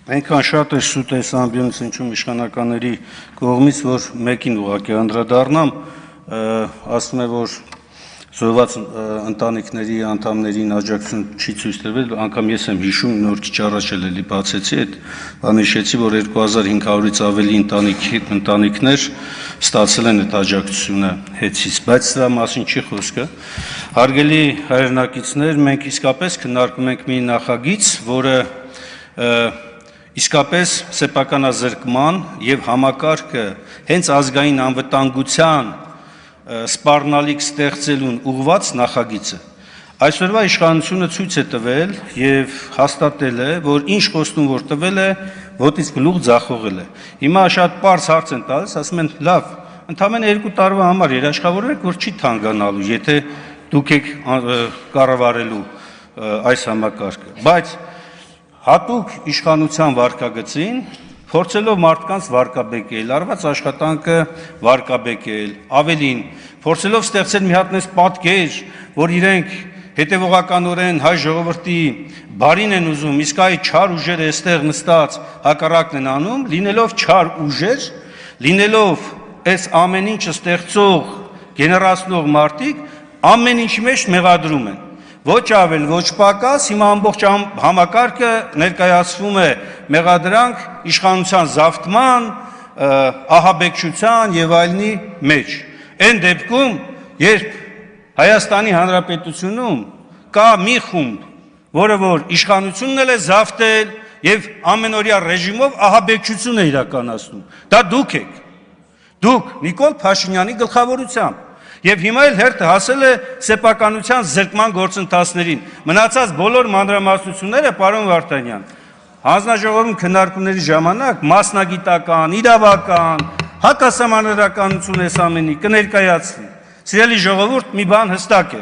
Այնքան շատ է սուտ այս ամբիոնից ինչում իշխանականների կողմից, որ մեկին ուղղակի անդրադառնամ, ասում է, որ զոհված ընտանիքների անդամներին աջակցություն չի ցույց տրվել, անգամ ես եմ հիշում, նոր քիչ առաջ էլի բացեցի այդ բանը, հիշեցի, որ 2500-ից ավելի ընտանիքներ ստացել են այդ աջակցությունը հետից, բայց սրա մասին չի խոսքը։ Հարգելի հայրենակիցներ, մենք իսկապես քննարկում ենք մի նախագիծ, որը իսկապես սեփականազրկման եւ համակարգը հենց ազգային անվտանգության սպառնալիք ստեղծելուն ուղղված նախագիծ է։ Այսօրվա իշխանությունը ցույց է տվել եւ հաստատել է, որ ինչ խոստում որ տվել է, ոտից գլուխ ձախողել է։ Հիմա շատ པարզ հարց են տալիս, ասում են՝ լավ, ընդամենը 2 տարվա համար երաշխավորեք, որ չի թանկանալու, եթե դուք եք կառավարելու այս համակարգը։ Բայց հատուկ իշխանության վարկագծին փորձելով մարդկանց վարկաբեկել, արված աշխատանքը վարկաբեկել, ավելին, փորձելով ստեղծել մի հատ նես պատկեր, որ իրենք հետևողականորեն հայ ժողովրդի բարին են ուզում, իսկ այ չար ուժերը այստեղ նստած հակառակն են անում, լինելով չար ուժեր, լինելով այս ամեն ինչը ստեղծող, գեներացնող մարդիկ, ամեն ինչի մեջ մեղադրում են։ Ոչ ավել, ոչ պակաս, հիմա ամբողջ համակարգը ներկայացվում է մեղադրանք իշխանության զավթման, ահաբեկչության եւ այլնի մեջ։ Այն դեպքում, երբ Հայաստանի Հանրապետությունում կա մի խումբ, որը որ իշխանությունն էլ է զավթել եւ ամենօրյա ռեժիմով ահաբեկչություն է իրականացնում, դա դուք եք։ Դուք Նիկոլ Փաշինյանի գլխավորությամբ Եվ հիմա էլ հերթը հասել է սեփականության զրկման գործընթացներին։ Մնացած բոլոր մանրամասնությունները, պարոն Վարդանյան, հանձնաժողովում քննարկումների ժամանակ մասնագիտական, իրավական, հակասահմանադրականություն այս ամենի կներկայացվի։ Սիրելի ժողովուրդ, մի բան հստակ է,